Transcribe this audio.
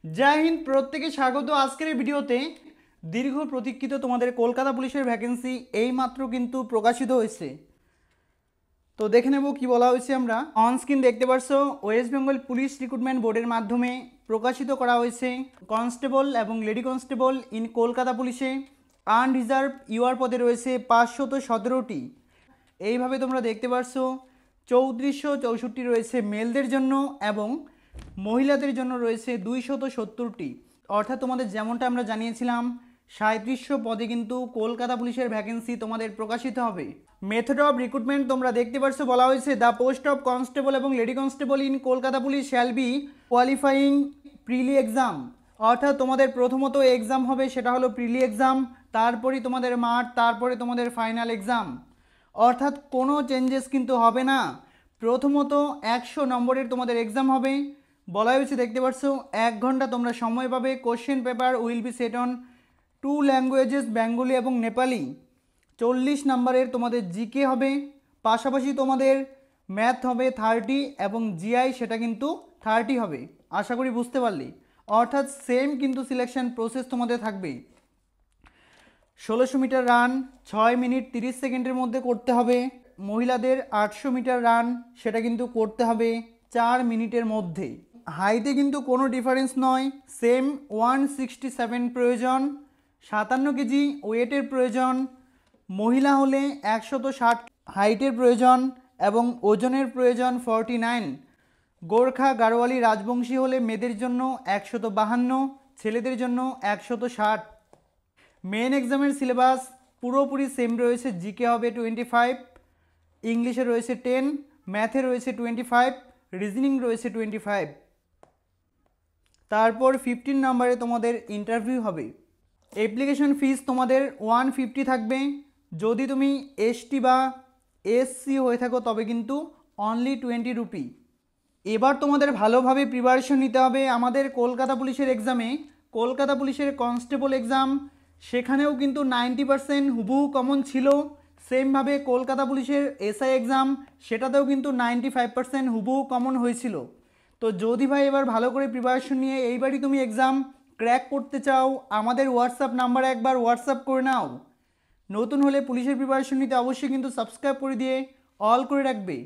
জয় হিন্দ, প্রত্যেকে স্বাগত আজকের এই ভিডিওতে। দীর্ঘ প্রতীক্ষিত তোমাদের কলকাতা পুলিশের ভ্যাকেন্সি এইমাত্র কিন্তু প্রকাশিত হয়েছে। তো দেখে নেব কি বলা হয়েছে। আমরা অন স্ক্রিন দেখতে পারছো, ওয়েস্ট বেঙ্গল পুলিশ রিক্রুটমেন্ট বোর্ডের মাধ্যমে প্রকাশিত করা হয়েছে কনস্টেবল এবং লেডি কনস্টেবল ইন কলকাতা পুলিশে আনরিজার্ভ ইউআর পদে রয়েছে 517টি। এইভাবে তোমরা দেখতে পারছো 3464 রয়েছে মেলদের জন্য এবং মহিলাদের জন্য রয়েছে 270টি। অর্থাৎ তোমাদের যেমনটা আমরা জানিয়েছিলাম 3700 পদে কিন্তু কলকাতা পুলিশের ভ্যাকেন্সি তোমাদের প্রকাশিত হবে। মেথড অফ রিক্রুটমেন্ট তোমরা দেখতে পারছো, বলা হয়েছে দ্য পোস্ট অফ কনস্টেবল এবং lady constable in Kolkata police shall be qualifying prelim exam. অর্থাৎ তোমাদের প্রথমত এক্সাম হবে, সেটা হলো প্রিলি এক্সাম, তারপরেই তোমাদের মাঠ, তারপরে তোমাদের ফাইনাল এক্সাম। অর্থাৎ কোনো চেঞ্জেস কিন্তু হবে না। প্রথমত 100 নম্বরের তোমাদের এক্সাম হবে। বলা হয়েছে দেখতে পাচ্ছ 1 ঘন্টা তোমরা সময় পাবে। Question paper will be set on 2 languages, Bengali এবং নেপালি। 40 নম্বরের তোমাদের জিকে হবে, পাশাপাশি তোমাদের ম্যাথ হবে 30 এবং জিআই সেটা কিন্তু 30 হবে। আশা করি বুঝতে পারলি। অর্থাৎ সেম কিন্তু সিলেকশন প্রসেস তোমাদের থাকবে। 1600 মিটার রান 6 মিনিট 30 সেকেন্ডের মধ্যে করতে হবে। মহিলাদের 800 মিটার রান সেটা কিন্তু করতে হবে 4 মিনিটের মধ্যে। হাইটে কিন্তু কোনো ডিফারেন্স নয়, সেম 167 প্রয়োজন, 57 কেজি ওয়েটের প্রয়োজন। মহিলা হলে 160 হাইটের প্রয়োজন এবং ওজনের প্রয়োজন 49। গোর্খা গাড়োয়ালি রাজবংশী হলে মেয়েদের জন্য 152, ছেলেদের জন্য 160। মেন এক্সামের সিলেবাস পুরোপুরি সেম রয়েছে। জিকে হবে 25, ইংলিশে রয়েছে 10, ম্যাথে রয়েছে 25, রিজনিং রয়েছে 25। তারপর 15 নম্বরে তোমাদের ইন্টারভিউ হবে। অ্যাপ্লিকেশন ফিস তোমাদের 150 থাকবে। যদি তুমি এসটি বা এসসি হয়ে থাকো তবে কিন্তু অনলি 20 রুপি। এবার তোমাদের ভালোভাবে প্রিপারেশন নিতে হবে আমাদের কলকাতা পুলিশের এক্সামে। কলকাতা পুলিশের কনস্টেবল এক্সাম সেখানেও কিন্তু 90% হুবহু কমন ছিল। সেমভাবে কলকাতা পুলিশের এসআই এক্সাম সেটাতেও কিন্তু 95% হুবহু কমন হয়েছিল। তো যদি ভাই এবার ভালো করে প্রিপারেশন নিয়ে এইবারই তুমি এক্সাম ক্র্যাক করতে চাও, আমাদের হোয়াটসঅ্যাপ নাম্বারে একবার হোয়াটসঅ্যাপ করে নাও। নতুন হলে পুলিশের প্রিপারেশন নিতে অবশ্যই কিন্তু সাবস্ক্রাইব করে দিয়ে অল করে রাখবে।